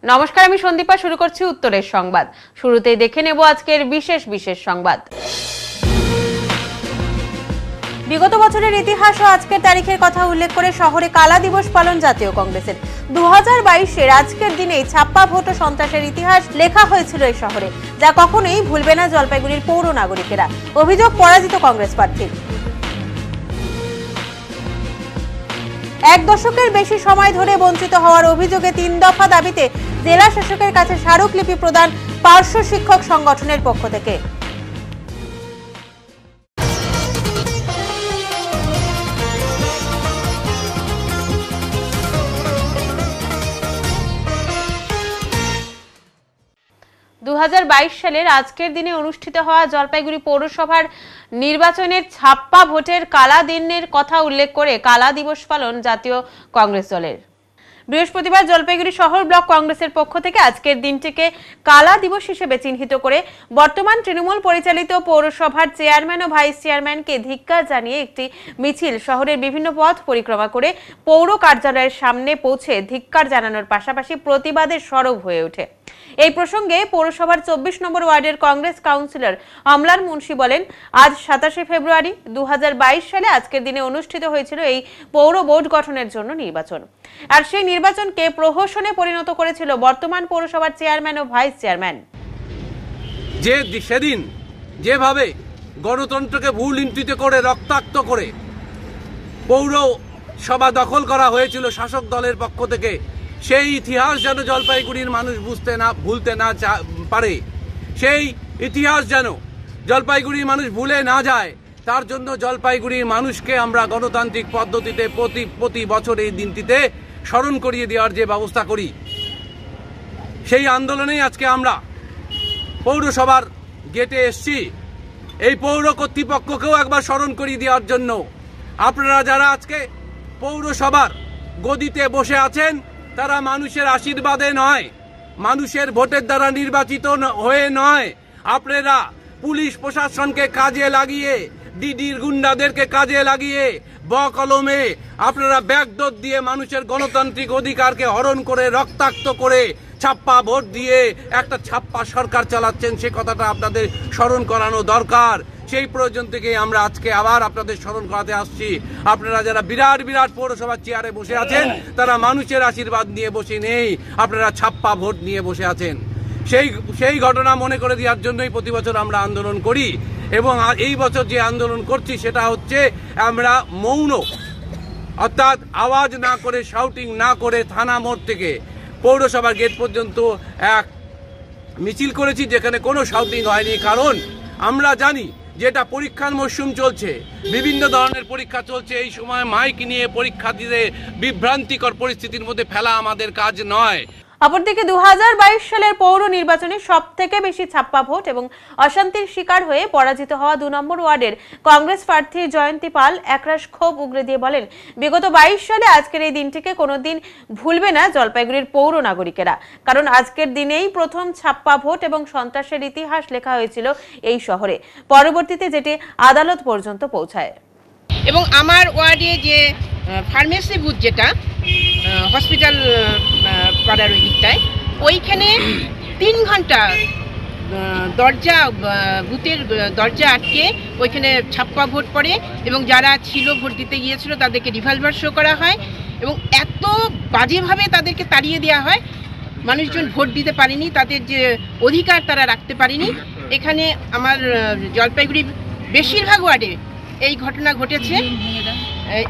নমস্কার, আমি সন্দীপা। শুরু করছি উত্তরের সংবাদ। শুরুতেই দেখে নেব আজকের বিশেষ সংবাদ। বিগত বছরের ইতিহাস ও আজকের তারিখের কথা উল্লেখ করে শহরে কালা দিবস পালন জাতীয় কংগ্রেসের। 2022-এর আজকের দিনেই ছাপ্পা ভোট ও সন্ত্রাসের ইতিহাস লেখা হয়েছিল এই শহরে, যা কখনোই ভুলবে না জলপাইগুড়ির পৌর নাগরিকেরা। অভিযোগ পরাজিত কংগ্রেস প্রার্থীর। এক দশকের বেশি সময় ধরে বঞ্চিত হওয়ার অভিযোগে 3 দফা দাবিতে জেলা শাসকের কাছে স্মারকলিপি প্রদান পার্শ্ব শিক্ষক সংগঠনের পক্ষ থেকে। সালের আজকের দিনে অনুষ্ঠিত হওয়া জলপাইগুড়ি পৌরসভার নির্বাচনের ছাপ্পা ভোটের কালা দিনের কথা উল্লেখ করে কালা দিবস পালন জাতীয় কংগ্রেস দলের। বৃহস্পতিবার জলপাইগুড়ি শহর ব্লক কংগ্রেসের পক্ষ থেকে আজকের দিনটিকে কালা দিবস হিসেবে চিহ্নিত করে বর্তমান তৃণমূল পরিচালিত পৌরসভার চেয়ারম্যান ও ভাইস চেয়ারম্যানকে ধিক্কার জানিয়ে একটি মিছিল শহরের বিভিন্ন পথ পরিক্রমা করে পৌর কার্যালয়ের সামনে পৌঁছে ধিক্কার জানানোর পাশাপাশি প্রতিবাদের সরব হয়ে ওঠে। এই প্রসঙ্গে পৌরসভার 24 নম্বর ওয়ার্ডের কংগ্রেস কাউন্সিলর অমলান মুন্সি বলেন, আজ 27 ফেব্রুয়ারি 2022 সালে আজকের দিনে অনুষ্ঠিত হয়েছিল এই পৌর বোর্ড গঠনের জন্য নির্বাচন। আর সেই নির্বাচনকে প্রহসনে পরিণত করেছিল বর্তমান পৌরসভার চেয়ারম্যান ও ভাইস চেয়ারম্যান। যে সেদিন যেভাবে গণতন্ত্রকে ভুল ইঙ্গিত করে রক্তাক্ত করে পৌরসভা দখল করা হয়েছিল শাসক দলের পক্ষ থেকে, সেই ইতিহাস যেন জলপাইগুড়ির মানুষ ভুলতে না পারে, সেই ইতিহাস যেন জলপাইগুড়ির মানুষ ভুলে না যায়, তার জন্য জলপাইগুড়ির মানুষকে আমরা গণতান্ত্রিক পদ্ধতিতে প্রতি বছর এই দিনটিতে স্মরণ করিয়ে দেওয়ার যে ব্যবস্থা করি, সেই আন্দোলনেই আজকে আমরা পৌরসভার গেটে এসছি। এই পৌর কর্তৃপক্ষকেও একবার স্মরণ করিয়ে দেওয়ার জন্য, আপনারা যারা আজকে পৌরসভার গদিতে বসে আছেন, তারা মানুষের আশীর্বাদে নয়, মানুষের ভোটের দ্বারা নির্বাচিত হয়ে নয়, আপনারা পুলিশ প্রশাসনকে কাজে লাগিয়ে, ডিডির গুন্ডাদেরকে কাজে লাগিয়ে, বকলমে আপনারা ব্যাকডোর দিয়ে মানুষের গণতান্ত্রিক অধিকারকে হরণ করে রক্তাক্ত করে ছাপ্পা ভোট দিয়ে একটা ছাপ্পা সরকার চালাচ্ছেন, সে কথাটা আপনাদের স্মরণ করানো দরকার। সেই প্রয়োজন থেকে আমরা আজকে আবার আপনাদের স্মরণ করাতে আসছি। আপনারা যারা বিরাট পৌরসভার চেয়ারে বসে আছেন, তারা মানুষের আশীর্বাদ নিয়ে বসে নেই, আপনারা ছাপ্পা ভোট নিয়ে বসে আছেন। সেই ঘটনা মনে করে দেওয়ার জন্যই প্রতি বছর আমরা আন্দোলন করি। এবং এই বছর যে আন্দোলন করছি সেটা হচ্ছে আমরা মৌন, অর্থাৎ আওয়াজ না করে, শাউটিং না করে থানা মোড় থেকে পৌরসভার গেট পর্যন্ত এক মিছিল করেছি, যেখানে কোনো শাউটিং হয়নি। কারণ আমরা জানি যেটা পরীক্ষার মরশুম চলছে, বিভিন্ন ধরনের পরীক্ষা চলছে, এই সময় মাইক নিয়ে পরীক্ষার্থীদের বিভ্রান্তিকর পরিস্থিতির মধ্যে ফেলা আমাদের কাজ নয়। অপরদিকে 2022 সালের পৌর নির্বাচনে সব থেকে বেশি ছাপ্পা ভোট এবং অশান্তির শিকার হয়ে পরাজিত হওয়া 2 নম্বর ওয়ার্ডের কংগ্রেস প্রার্থী জয়ন্তী পাল একরাশ ক্ষোভ উগরে দিয়ে বলেন, বিগত 22 সালে আজকের এই দিনটিকে কোনোদিন ভুলবে না জলপাইগুড়ির পৌর নাগরিকেরা। কারণ আজকের দিনেই প্রথম ছাপ্পা ভোট এবং সন্ত্রাসের ইতিহাস লেখা হয়েছিল এই শহরে, পরবর্তীতে যেটি আদালত পর্যন্ত পৌঁছায়। এবং আমার ওয়ার্ডে যে ফার্মেসি বুথ, যেটা হসপিটাল পাড়ার ওই দিকটায়, ওইখানে 3 ঘন্টা বুথের দরজা আটকে ওইখানে ছাপ্পা ভোট পড়ে এবং যারা ছিল ভোট দিতে গিয়েছিল তাদেরকে রিভলভার শো করা হয় এবং এত বাজেভাবে তাদেরকে তাড়িয়ে দেওয়া হয়, মানুষজন ভোট দিতে পারেনি, তাদের যে অধিকার তারা রাখতে পারেনি। এখানে আমার জলপাইগুড়ির বেশিরভাগ ওয়ার্ডে এই ঘটনা ঘটেছে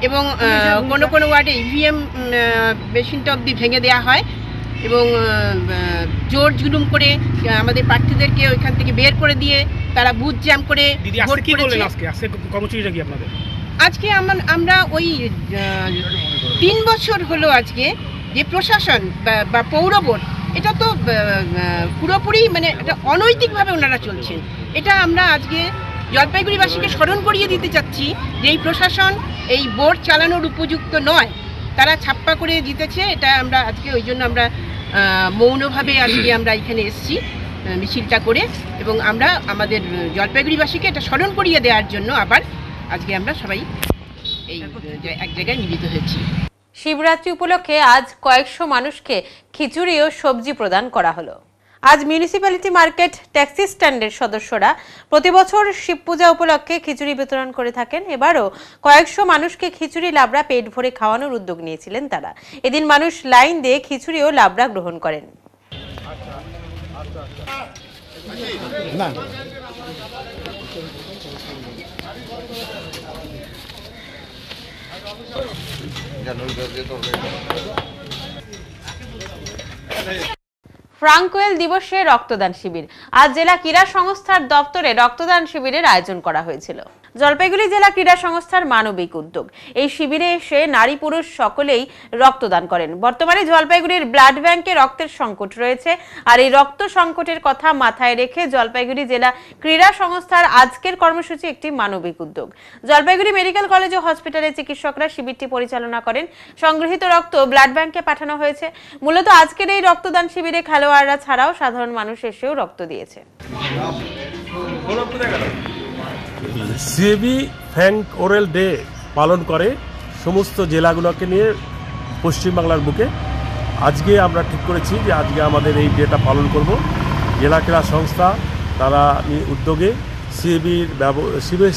এবং কোনো ওয়ার্ডে ইভিএম মেশিনটা অবধি ভেঙে দেওয়া হয় এবং জোর জুলুম করে আমাদের প্রার্থীদেরকে ওইখান থেকে বের করে দিয়ে তারা বুথ জ্যাম করে ভোট করেছে। আজকে আমরা ওই 3 বছর হলো আজকে যে প্রশাসন বা পৌর বোর্ড, এটা তো পুরোপুরি মানে এটা অনৈতিকভাবে ওনারা চলছেন। এটা আমরা আজকে জলপাইগুড়িবাসীকে স্মরণ করিয়ে দিতে চাচ্ছি যে এই প্রশাসন এই বোর্ড চালানোর উপযুক্ত নয়, তারা ছাপ্পা করে জিতেছে। এটা আমরা আজকে ওই জন্য আমরা মৌনভাবে আজকে আমরা এখানে এসেছি মিছিলটা করে, এবং আমরা আমাদের জলপাইগুড়িবাসীকে এটা স্মরণ করিয়ে দেওয়ার জন্য আবার আজকে আমরা সবাই এই এক জায়গায় মিলিত হয়েছি। শিবরাত্রি উপলক্ষে আজ কয়েকশো মানুষকে খিচুড়ি ও সবজি প্রদান করা হলো। আজ মিউনিসিপ্যালিটি মার্কেট ট্যাক্সি স্ট্যান্ডের সদস্যরা প্রতি বছর শিব পূজা উপলক্ষে খিচুড়ি বিতরণ করে থাকেন। এবারও কয়েকশো মানুষকে খিচুড়ি লাবড়া পেট ভরে খাওয়ানোর উদ্যোগ নিয়েছিলেন তারা। এদিন মানুষ লাইন দিয়ে খিচুড়ি ও লাবড়া গ্রহণ করেন। ফ্রাঙ্কওয়েল দিবসে রক্তদান শিবির। আজ জেলা ক্রীড়া সংস্থার দপ্তরে রক্তদান শিবিরের আয়োজন করা হয়েছিল। জলপাইগুড়ি জেলা ক্রীড়া সংস্থার মানবিক উদ্যোগ। এই শিবিরে এসে নারী পুরুষ সকলেই রক্তদান করেন। বর্তমানে জলপাইগুড়ির ব্লাড ব্যাংকে রক্তের সংকট রয়েছে, আর এই রক্ত সংকটের কথা মাথায় রেখে জলপাইগুড়ি জেলা ক্রীড়া সংস্থার আজকের কর্মসূচি একটি মানবিক উদ্যোগ। জলপাইগুড়ি মেডিকেল কলেজ ও হসপিটালের চিকিৎসকরা শিবিরটি পরিচালনা করেন। সংগৃহীত রক্ত ব্লাড ব্যাংকে পাঠানো হয়েছে। মূলত আজকের এই রক্তদান শিবিরে খেলোয়াড়রা ছাড়াও সাধারণ মানুষ এসেও রক্ত দিয়েছে। সিএবি ফ্র্যাঙ্ক ওরেল ডে পালন করে সমস্ত জেলাগুলোকে নিয়ে পশ্চিমবাংলার বুকে। আজকে আমরা ঠিক করেছি যে আজকে আমাদের এই ডেটা পালন করব। জেলা ক্রীড়া সংস্থা তারা উদ্যোগে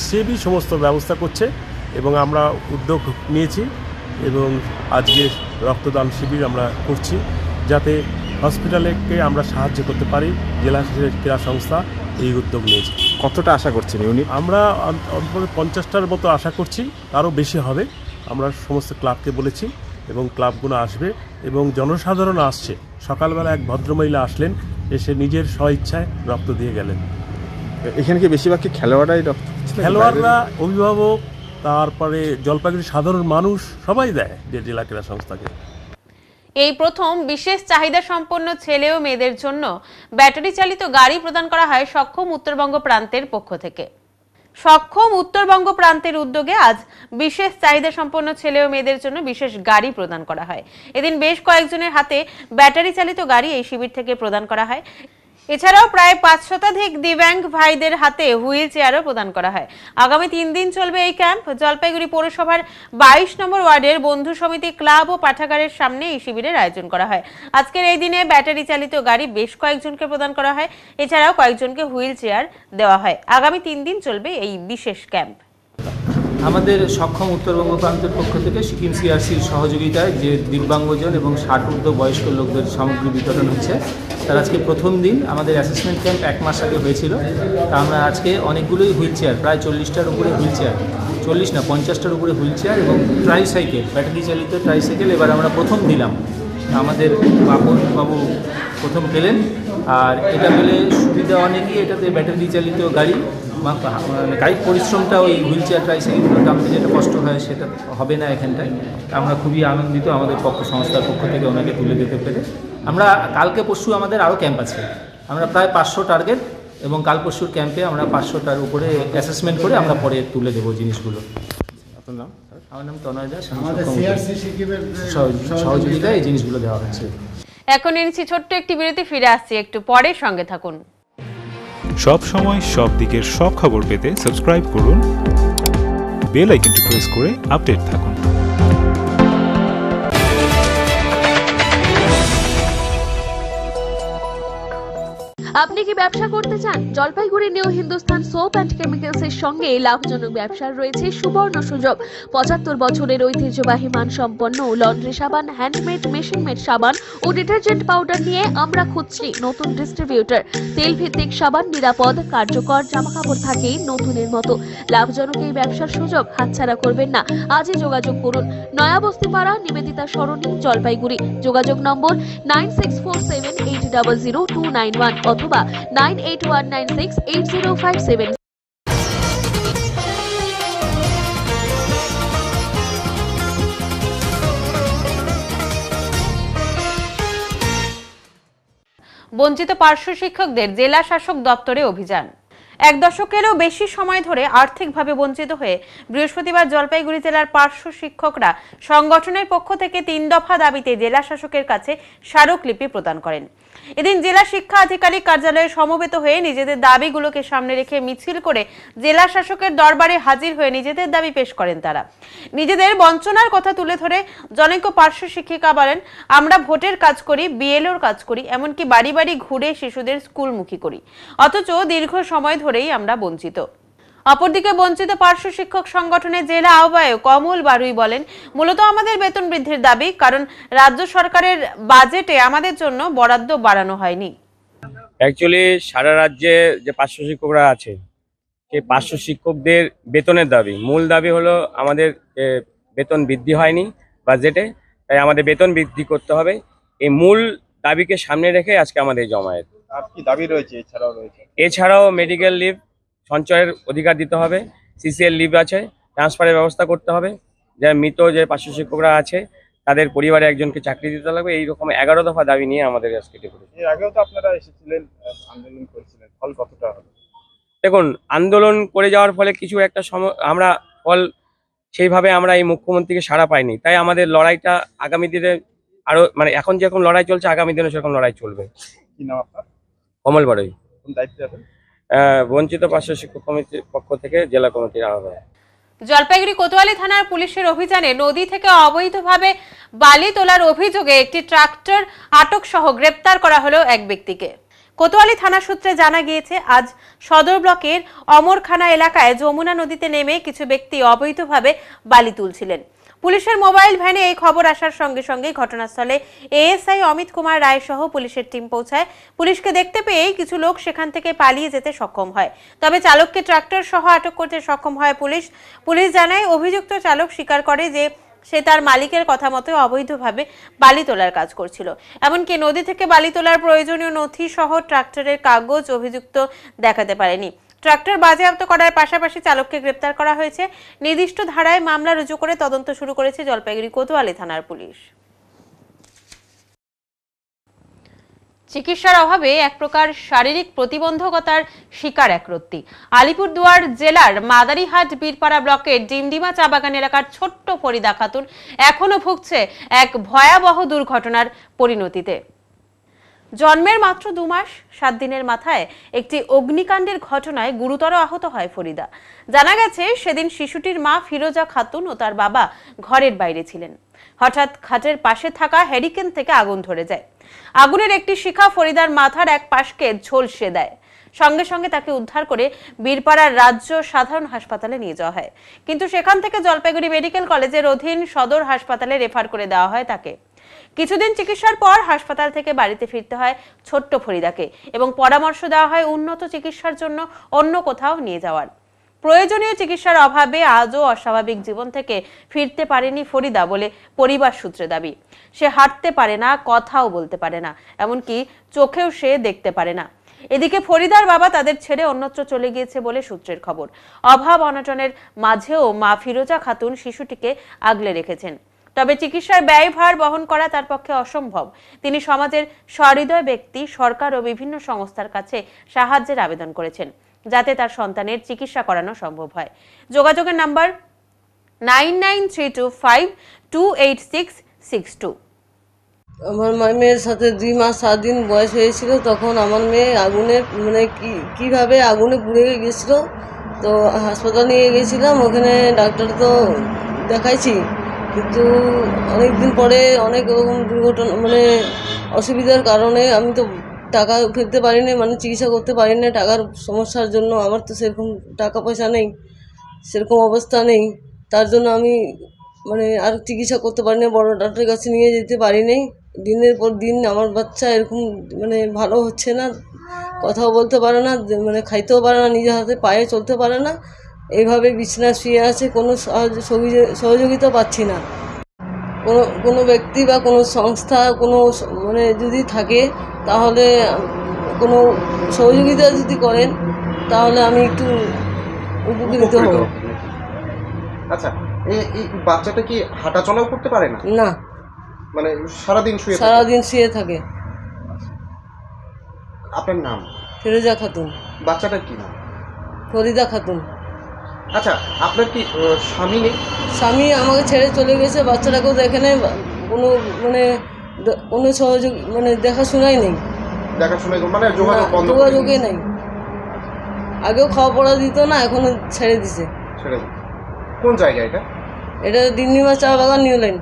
সিএবি সমস্ত ব্যবস্থা করছে এবং আমরা উদ্যোগ নিয়েছি এবং আজকে রক্তদান শিবির আমরা করছি যাতে হসপিটালকে আমরা সাহায্য করতে পারি। জেলা ক্রীড়া সংস্থা এই উদ্যোগ নিয়েছে। কতটা আশা করছেন ইউনিট? আমরা অন্তত 50টার মতো আশা করছি, আরও বেশি হবে। আমরা সমস্ত ক্লাবকে বলেছি এবং ক্লাবগুলো আসবে এবং জনসাধারণ আসছে। সকালবেলা এক ভদ্রমহিলা আসলেন, এসে নিজের স্বইচ্ছায় রক্ত দিয়ে গেলেন। এখানে কি বেশিরভাগ কি খেলোয়াড়রাই রক্ত? খেলোয়াড়রা, অভিভাবক, তারপরে জলপাইগুড়ির সাধারণ মানুষ সবাই দেয় যে জেলা ক্রীড়া সংস্থাকে। এই প্রথম বিশেষ চাহিদা সম্পন্ন ছেলে ও মেয়েদের জন্য ব্যাটারি চালিত গাড়ি প্রদান করা হয় সক্ষম উত্তরবঙ্গ প্রান্তের পক্ষ থেকে। সক্ষম উত্তরবঙ্গ প্রান্তের উদ্যোগে আজ বিশেষ চাহিদা সম্পন্ন ছেলে ও মেয়েদের জন্য বিশেষ গাড়ি প্রদান করা হয়। এদিন বেশ কয়েকজনের হাতে ব্যাটারি চালিত গাড়ি এই শিবির থেকে প্রদান করা হয়। এছাড়াও প্রায় 5 শতাধিক দিব্যাঙ্গ ভাইদের হাতে হুইল চেয়ারও প্রদান করা হয়। আগামী 3 দিন চলবে এই ক্যাম্প। জলপাইগুড়ি পৌরসভার 22 নম্বর ওয়ার্ডের বন্ধু সমিতি ক্লাব ও পাঠাগারের সামনে এই শিবিরের আয়োজন করা হয়। আজকের এই দিনে ব্যাটারি চালিত গাড়ি বেশ কয়েকজনকে প্রদান করা হয়। এছাড়াও কয়েকজনকে হুইল চেয়ার দেওয়া হয়। আগামী 3 দিন চলবে এই বিশেষ ক্যাম্প। আমাদের সক্ষম উত্তরবঙ্গ প্রান্তের পক্ষ থেকে সিকিম সিআরসির সহযোগিতায় যে দিব্যাঙ্গজন এবং 60 ঊর্ধ্ব বয়স্ক লোকদের সামগ্রী বিতরণ হচ্ছে, তার আজকে প্রথম দিন। আমাদের অ্যাসেসমেন্ট ক্যাম্প 1 মাস আগে হয়েছিল। তা আমরা আজকে অনেকগুলোই হুইল চেয়ার, প্রায় 40টার উপরে হুইল চেয়ার, 40 না 50টার উপরে হুইল চেয়ার এবং ট্রাইসাইকেল, ব্যাটারি চালিত ট্রাইসাইকেল এবার আমরা প্রথম দিলাম। আমাদের বাবু প্রথম পেলেন। আর এটা পেলে সুবিধা অনেকই, এটাতে ব্যাটারি চালিত গাড়ি, মানে কায়িক পরিশ্রমটা ওই হুইল চেয়ার ট্রাইসাইকেলগুলোর দামে যেটা কষ্ট হয় সেটা হবে না এখানটায়। আমরা খুবই আনন্দিত আমাদের সংস্থার পক্ষ থেকে ওনাকে তুলে দিতে পেরে। আমরা কালকে পরশু আমাদের আরও ক্যাম্প আছে। আমরা প্রায় 500 টার্গেট এবং কাল পরশুর ক্যাম্পে আমরা 500টার উপরে অ্যাসেসমেন্ট করে আমরা পরে তুলে দেবো জিনিসগুলো। আপনার নাম? আমার নাম তনয় দাস। সহযোগিতায় এই জিনিসগুলো দেওয়া হচ্ছে। এখন নিচ্ছি ছোট্ট একটি বিরতি, ফিরে আসছি একটু পরে, সঙ্গে থাকুন। সব সময় সব দিকের সব খবর পেতে সাবস্ক্রাইব করুন, বেল আইকনটি প্রেস করে আপডেট থাকুন। আপনি কি ব্যবসা করতে চান? Jalpaiguri new Hindustan soap and chemicals এর সঙ্গে লাভজনক ব্যবসার রয়েছে সুবর্ণ সুযোগ। 75 বছরের ঐতিহ্যবাহী মানসম্পন্ন লন্ড্রি সাবান, হ্যান্ডমেড, মেশিন মেড সাবান ও ডিটারজেন্ট পাউডার নিয়ে আমরা খুঁজছি নতুন ডিস্ট্রিবিউটর। তেল ভিত্তিক সাবান, নিরাপদ, কার্যকর, জামাকাপড় থাকে নতুনের মতো। লাভজনক এই ব্যবসার সুযোগ হাতছাড়া করবেন না। আজই যোগাযোগ করুন। নয়াবস্তিপাড়া, নিবেদিতা সরণি, জলপাইগুড়ি। যোগাযোগ নম্বর 9647800291 অথবা 9819680057। বঞ্চিত পার্শ্ব শিক্ষকদের জেলা শাসক দপ্তরে অভিযান। এক দশকেরও বেশি সময় ধরে আর্থিকভাবে বঞ্চিত হয়ে বৃহস্পতিবার জলপাইগুড়ি জেলার পার্শ্ব শিক্ষকরা সংগঠনের পক্ষ থেকে 3 দফা দাবিতে জেলা শাসকের কাছে স্মারকলিপি প্রদান করেন। এদিন জেলা শিক্ষা আধিকারিক কার্যালয়ে সমবেত হয়ে নিজেদের দাবিগুলোকে সামনে রেখে মিছিল করে জেলা শাসকের দরবারে হাজির হয়ে নিজেদের দাবি পেশ করেন। তারা নিজেদের বঞ্চনার কথা তুলে ধরে জনৈক পার্শ্ব শিক্ষিকা বলেন, আমরা ভোটের কাজ করি, বিএলওর কাজ করি, এমনকি বাড়ি বাড়ি ঘুরে শিশুদের স্কুলমুখী করি, অথচ দীর্ঘ সময় ধরেই আমরা বঞ্চিত। অপরদিকে বঞ্চিত পার্শ্ব শিক্ষক সংগঠনের জেলা আহ্বায়ক কমল বারুই বলেন, মূলত আমাদের বেতন বৃদ্ধির দাবি, কারণ রাজ্য সরকারের বাজেটে আমাদের জন্য বরাদ্দ বাড়ানো হয়নি। অ্যাকচুয়ালি সারা রাজ্যে যে পার্শ্ব শিক্ষকরা আছে সেই পার্শ্ব শিক্ষকদের বেতনের দাবি, মূল দাবি হলো আমাদের বেতন বৃদ্ধি হয়নি বাজেটে, তাই আমাদের বেতন বৃদ্ধি করতে হবে। এই মূল দাবিকে সামনে রেখে আজকে আমাদের জমায়েত। আর কি দাবি রয়েছে এছাড়াও মেডিকেল লিভ সঞ্চয়ের অধিকার দিতে হবে, সিসিএল লিভ আছে, ট্রান্সফারের ব্যবস্থা করতে হবে, যারা মৃত যে পার্শ্ব শিক্ষকরা আছে তাদের পরিবারে একজনকে চাকরি দিতে লাগবে। এইরকম 11 দফা দাবি নিয়ে আমাদের আজকে ডেপুটেশন। এর আগেও তো আপনারা এসেছিলেন, আন্দোলন করেছিলেন, ফল কতটা হলো? দেখুন, আন্দোলন করে যাওয়ার ফলে কিছু একটা আমরা ফল সেইভাবে আমরা এই মুখ্যমন্ত্রীকে সাড়া পাইনি, তাই আমাদের লড়াইটা আগামী দিনে আরো এখন যেরকম লড়াই চলছে আগামী দিনে সেরকম লড়াই চলবে। কি নাম আপনার? কমল বারুই। কোন দায়িত্বে আছেন? বঞ্চিত পার্শ্ব শিক্ষক কমিটির পক্ষ থেকে জেলা কমিটির আহ্বায়ক। জলপাইগুড়ি কোতোয়ালি থানার পুলিশের অভিযানে নদী থেকে অবৈধভাবে বালি তোলার অভিযোগে একটি ট্রাক্টর আটক সহ গ্রেপ্তার করা হলো এক ব্যক্তিকে। কোতোয়ালি থানা সূত্রে জানা গিয়েছে, আজ সদর ব্লকের অমরখানা এলাকায় যমুনা নদীতে নেমে কিছু ব্যক্তি অবৈধভাবে বালি তুলছিলেন। পুলিশের মোবাইল ভ্যানে এই খবর আসার সঙ্গে সঙ্গে ঘটনাস্থলে এএসআই অমিত কুমার রায় সহ পুলিশের টিম পৌঁছায়। পুলিশকে দেখতে পেয়ে কিছু লোক সেখান থেকে পালিয়ে যেতে সক্ষম হয়, তবে চালককে ট্রাক্টর সহ আটক করতে সক্ষম হয় পুলিশ জানায়, অভিযুক্ত চালক স্বীকার করে যে সে তার মালিকের কথা মতো অবৈধভাবে বালি তোলার কাজ করছিল। এমনকি নদী থেকে বালি তোলার প্রয়োজনীয় নথি সহ ট্রাক্টরের কাগজ অভিযুক্ত দেখাতে পারেনি। ট্রাক্টর বাজেয়াপ্ত করার পাশাপাশি চালককে গ্রেপ্তার করা হয়েছে। নির্দিষ্ট ধারায় মামলা রুজু করে তদন্ত শুরু করেছে জলপাইগুড়ি কোতোয়ালি থানার পুলিশ। চিকিৎসার অভাবে এক প্রকার শারীরিক প্রতিবন্ধকতার শিকার এক রত্তি। আলিপুরদুয়ার জেলার মাদারিহাট বীরপাড়া ব্লকের ডিমডিমা চা বাগান এলাকার ছোট্ট ফরিদা খাতুন এখনো ভুগছে এক ভয়াবহ দুর্ঘটনার পরিণতিতে। জন্মের মাত্র 2 মাস 7 দিনের মাথায় একটি অগ্নিকাণ্ডের ঘটনায় গুরুতর আহত হয় ফরিদা। জানা গেছে, সেদিন শিশুটির মা ফিরোজা খাতুন ও তার বাবা ঘরের বাইরে ছিলেন। হঠাৎ খাটের পাশে থাকা হ্যারিকেন থেকে আগুন ধরে যায়। আগুনের একটি শিখা ফরিদার মাথার এক পাশকে ঝলসে দেয়। সঙ্গে সঙ্গে তাকে উদ্ধার করে বীরপাড়ার রাজ্য সাধারণ হাসপাতালে নিয়ে যাওয়া হয়, কিন্তু সেখান থেকে জলপাইগুড়ি মেডিকেল কলেজের অধীন সদর হাসপাতালে রেফার করে দেওয়া হয় তাকে। কিছুদিন চিকিৎসার পর হাসপাতাল থেকে বাড়িতে ফিরতে হয় ছোট্ট ফরিদাকে এবং পরামর্শ দেওয়া হয় উন্নত চিকিৎসার জন্য অন্য কোথাও নিয়ে যাওয়ার। প্রয়োজনীয় চিকিৎসার অভাবে আজও অস্বাভাবিক জীবন থেকে ফিরতে পারেনি ফরিদা বলে পরিবার সূত্রে দাবি। সে হাঁটতে পারে না, কথাও বলতে পারে না, এমনকি চোখেও সে দেখতে পারে না। এদিকে ফরিদার বাবা তাদের ছেড়ে অন্যত্র চলে গিয়েছে বলে সূত্রের খবর। অভাব অনটনের মাঝেও মা ফিরোজা খাতুন শিশুটিকে আগলে রেখেছেন, তবে চিকিৎসার ব্যয়ভার বহন করা তার পক্ষে অসম্ভব। তিনি সমাজের সহৃদয় ব্যক্তি, সরকার ও বিভিন্ন সংস্থার কাছে সাহায্যের আবেদন করেছেন, যাতে তার সন্তানের চিকিৎসা করানো সম্ভব হয়। যোগাযোগের নাম্বার 9932528662। আমার মেয়ের সাথে 2 মাস 7 দিন বয়স হয়েছিল, তখন আমার মেয়ে আগুনে কিভাবে আগুনে পুড়ে গেছিল। তো হাসপাতাল নিয়ে গেছিলাম, ওখানে ডাক্তার তো দেখাইছি, কিন্তু অনেক দিন পরে অনেক রকম দুর্ঘটনা অসুবিধার কারণে আমি তো টাকা ফেলতে পারিনি, চিকিৎসা করতে পারিনি টাকার সমস্যার জন্য। আমার তো সেরকম টাকা পয়সা নেই, সেরকম অবস্থা নেই, তার জন্য আমি আর চিকিৎসা করতে পারিনি, বড় ডাক্তারের কাছে নিয়ে যেতে পারিনি। দিনের পর দিন আমার বাচ্চা এরকম ভালো হচ্ছে না, কথাও বলতে পারে না, খাইতেও পারে না, নিজের হাতে পায়ে চলতে পারে না, এইভাবে বিছানা শুয়ে আছে, কোনো সহযোগিতা পাচ্ছি না। কোনো ব্যক্তি বা কোনো সংস্থা কোনো যদি থাকে, তাহলে কোনো সহযোগিতা যদি করেন তাহলে আমি একটু উপকৃত হব। আচ্ছা, এই বাচ্চাটা কি হাঁটা চলাও করতে পারে না? না, সারাদিন শুয়ে থাকে। আপনার নাম? ফিরোজা খাতুন। বাচ্চাটার কি নাম? ফরিদা খাতুন। আচ্ছা, আপনার কি স্বামী নেই? স্বামী আমাকে ছেড়ে চলে গেছে, বাচ্চাটাকেও দেখে নেই, কোনো কোনো সহযোগ দেখাশোনাই নেই। দেখাশোনা মানে যোগাযোগে নেই। আগেও খাওয়া পড়া দিত না, এখন ছেড়ে দিছে। কোন জায়গা এটা? এটা দিন্নিমা চা বাগান, নিউ লাইন।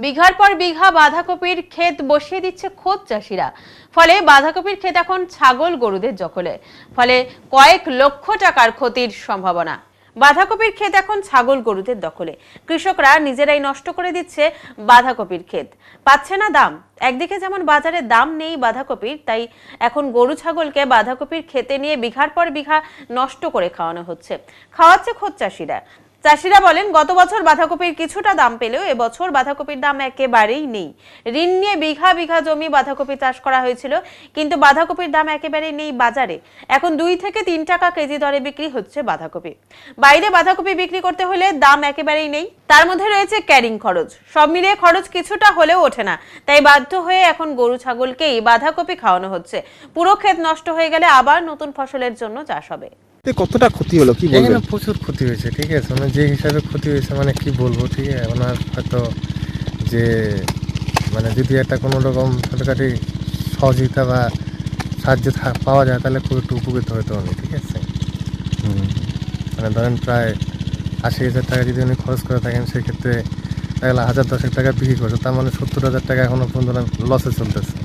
বিঘার পর বিঘা বাঁধাকপির ক্ষেত বসিয়ে দিচ্ছে খোদ চাষিরা। ফলে বাঁধাকপির ক্ষেত এখন ছাগল গরুদের দখলে, ফলে কয়েক লক্ষ টাকার ক্ষতির সম্ভাবনা। বাঁধাকপির ক্ষেত এখন ছাগল গরুদের দখলে, কৃষকরা নিজেরাই নষ্ট করে দিচ্ছে বাঁধাকপির ক্ষেত, পাচ্ছে না দাম। একদিকে যেমন বাজারে দাম নেই বাঁধাকপির, তাই এখন গরু ছাগলকে বাঁধাকপির ক্ষেতে নিয়ে বিঘার পর বিঘা নষ্ট করে খাওয়াচ্ছে খোদ চাষিরা। চাষিরা বলেন, গত বছর বাঁধাকপির কিছুটা দাম পেলেও এবছর বাঁধাকপির দাম একেবারেই নেই। ঋণ নিয়ে বিঘা বিঘা জমি বাঁধাকপি চাষ করা হয়েছিল, কিন্তু বাঁধাকপির দাম একেবারেই নেই বাজারে। এখন 2 থেকে 3 টাকা কেজি দরে বিক্রি হচ্ছে বাঁধাকপি। বাইরে বাঁধাকপি বিক্রি করতে হলে দাম একেবারেই নেই, তার মধ্যে রয়েছে ক্যারিং খরচ। সব মিলিয়ে খরচ কিছুটা হলেও ওঠে না, তাই বাধ্য হয়ে এখন গরু ছাগলকেই বাঁধাকপি খাওয়ানো হচ্ছে। পুরো ক্ষেত নষ্ট হয়ে গেলে আবার নতুন ফসলের জন্য চাষ হবে। কতটা ক্ষতি হলো কি বলবেন? এখানে প্রচুর ক্ষতি হয়েছে, ঠিক আছে, যে হিসাবে ক্ষতি হয়েছে কি বলবো, ঠিক আছে। ওনার হয়তো যে যদি একটা কোনো রকম ছোটোখাটি সহযোগিতা বা সাহায্য পাওয়া যায় তাহলে খুব একটু উপকৃত হতো উনি, ঠিক আছে। ধরেন প্রায় 80,000 টাকা যদি উনি খরচ করে থাকেন, সেক্ষেত্রে 1,000-10,000 টাকা বিক্রি করছে, তার 70,000 টাকা এখনো পর্যন্ত লসে চলতেছে।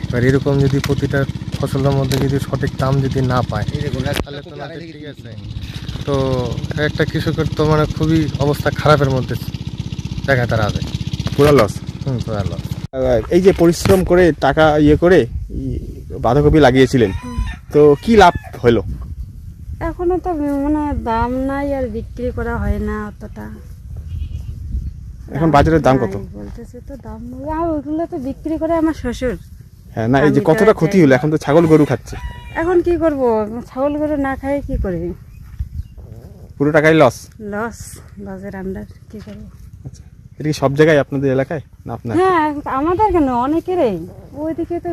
এবার এরকম যদি প্রতিটা ফসলের মধ্যে যদি সঠিক দাম যদি না পায় তাহলে তো না, ঠিক আছে। তো একটা কৃষকের তো খুবই অবস্থা খারাপের মধ্যে দেখা তারা আছে, পুরা লস। পুরা লস। এই যে পরিশ্রম করে টাকা করে বাঁধাকপি লাগিয়েছিলেন, তো কি লাভ হলো? এখনো তো দাম নাই, আর বিক্রি করা হয় না অতটা। এখন বাজারের দাম কত বলতেছে? তো দাম ওইগুলো তো বিক্রি করে আমার শ্বশুর। হ্যাঁ, না, এই যে কতটা ক্ষতি হলো, এখন তো ছাগল গরু খাচ্ছে। এখন কি করব, ছাগল গরু না খাই কি করবি? পুরো টাকাই লস। লসের আন্ডার কি করব? আচ্ছা, এটা কি সব জায়গায় আপনাদের এলাকায় না আপনার? হ্যাঁ, আমাদের কেন, অনেকেরই। ওইদিকে তো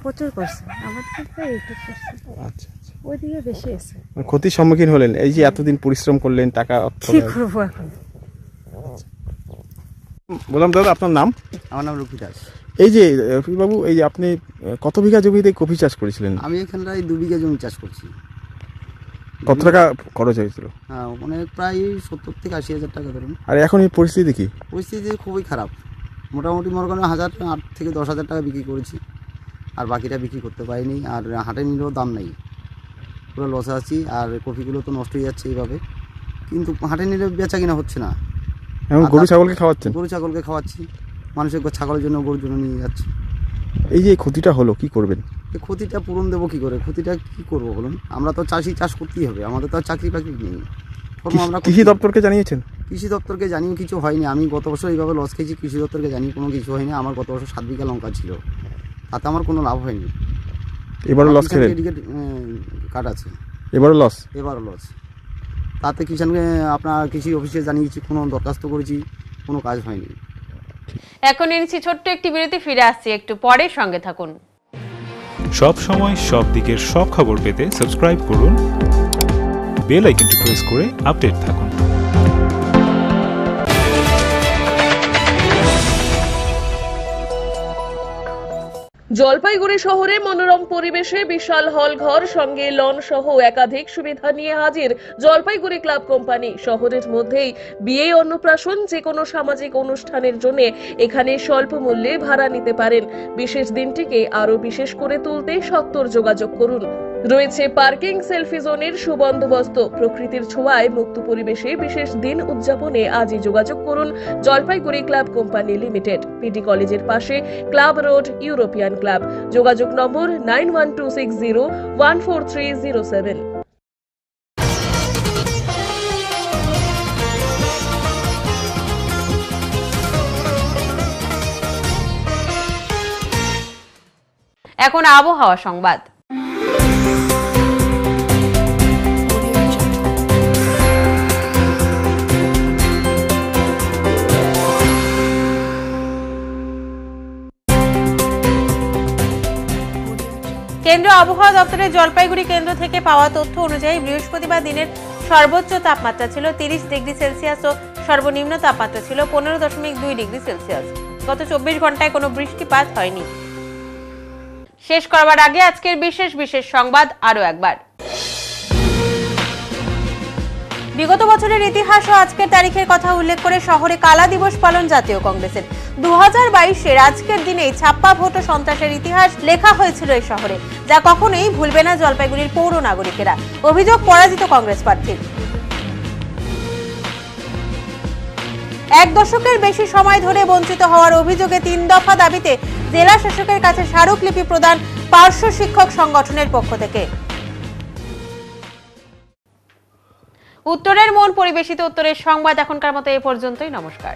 প্রচুর করছে, আমাদের তো এইটুকু করছে। আচ্ছা, ওইদিকে বেশি আছে। ক্ষতির সম্মুখীন হলেন, এই যে এতদিন পরিশ্রম করলেন, টাকা কি করবো এখন? বললাম দাদা, আপনার নাম? আমার নাম রুকি দাস। এই যে বাবু, এই যে আপনি কত বিঘা জমিতে কপি চাষ করেছিলেন? আমি এখানটায় 2 বিঘা জমি চাষ করছি। কত টাকা খরচ হয়েছিল? হ্যাঁ, প্রায় 70 থেকে 80,000 টাকা ধরুন। আর এখন এই পরিস্থিতি কি? পরিস্থিতি খুবই খারাপ। মোটামুটি মনে করেন 8 থেকে 10,000 টাকা বিক্রি করেছি, আর বাকিটা বিক্রি করতে পারিনি। আর হাটে নিলেও দাম নেই, পুরো লসে আছি। আর কপিগুলো তো নষ্ট হয়ে যাচ্ছে এইভাবে, কিন্তু হাটে নিলে বেচা কিনা হচ্ছে না। গরু ছাগলকে খাওয়াচ্ছেন? গরু ছাগলকে খাওয়াচ্ছি, মানুষের ছাগলের জন্য গরুর জন্য নিয়ে যাচ্ছি। এই যে ক্ষতিটা হলো, কি করবেন? এই ক্ষতিটা পূরণ দেবো কি করে? ক্ষতিটা কি করব বলুন? আমরা তো চাষ করতেই হবে, আমাদের তো আর চাকরি বাকরি নেই। আমরা কৃষি দপ্তরকে জানিয়েছেন? কৃষি দপ্তরকে জানিয়ে কিছু হয়নি। আমি গত বছর এইভাবে লস খেয়েছি, কৃষি দপ্তরকে জানিয়ে কোনো কিছু হয়নি। আমার গত বছর 7 বিঘা লঙ্কা ছিল, তাতে আমার কোনো লাভ হয়নি। এবারও লস খেলেন? কাট আছে, এবারও লস। তাতে কিষানকে আপনার কৃষি অফিসে জানিয়েছি, কোনো দরখাস্ত করেছি, কোনো কাজ হয়নি। এখন নিচ্ছি ছোট্ট একটি বিরতি, ফিরে আসছি একটু পরে, সঙ্গে থাকুন। সব সময় সব দিকের সব খবর পেতে সাবস্ক্রাইব করুন, বেল আইকনটি প্রেস করে আপডেট থাকুন। জলপাইগুড়ি শহরে মনোরম পরিবেশে বিশাল হল ঘর, সঙ্গে লন সহ একাধিক সুবিধা নিয়ে হাজির জলপাইগুড়ি ক্লাব কোম্পানি। শহরের মধ্যেই বিয়ে, অন্নপ্রাশন, যে কোনো সামাজিক অনুষ্ঠানের জন্য এখানে স্বল্প মূল্যে ভাড়া নিতে পারেন। বিশেষ দিনটিকে আরো বিশেষ করে তুলতে সত্বর যোগাযোগ করুন। রয়েছে পার্কিং, সেলফি জোনের সুবন্দোবস্ত। প্রকৃতির ছোঁয়ায় মুক্ত পরিবেশে বিশেষ দিন উদযাপনে আজই যোগাযোগ করুন Jalpaiguri club company limited, PD কলেজের পাশে, ক্লাব রোড, ইউরোপিয়ান ক্লাব। যোগাযোগ নম্বর 9126014307। এখন আবহাওয়া সংবাদ। কেন্দ্রীয় আবহাওয়া দপ্তরের জলপাইগুড়ি কেন্দ্র থেকে পাওয়া তথ্য অনুযায়ী বৃহস্পতিবার দিনের সর্বোচ্চ তাপমাত্রা ছিল 30 ডিগ্রি সেলসিয়াস ও সর্বনিম্ন তাপমাত্রা ছিল 15.2 ডিগ্রি সেলসিয়াস। গত 24 ঘন্টায় কোনো বৃষ্টিপাত হয়নি। শেষ করবার আগে আজকের বিশেষ সংবাদ আরো একবার। বিগত বছরের ইতিহাস ও আজকের তারিখের কথা উল্লেখ করে শহরে কালা দিবস পালন জাতীয় কংগ্রেসের। 2022-এর আজকের দিনেই ছাপ্পা ভোট ও সন্ত্রাসের ইতিহাস লেখা হয়েছিল এই শহরে, যা কখনোই ভুলবে না জলপাইগুড়ির পৌর নাগরিকেরা। অভিযোগ পরাজিত কংগ্রেস প্রার্থীর। 1 দশকের বেশি সময় ধরে বঞ্চিত হওয়ার অভিযোগে 3 দফা দাবিতে জেলা শাসকের কাছে স্মারকলিপি প্রদান পার্শ্ব শিক্ষক সংগঠনের পক্ষ থেকে। উত্তরের মন পরিবেশিত উত্তরের সংবাদ এখনকার মতো এ পর্যন্তই। নমস্কার।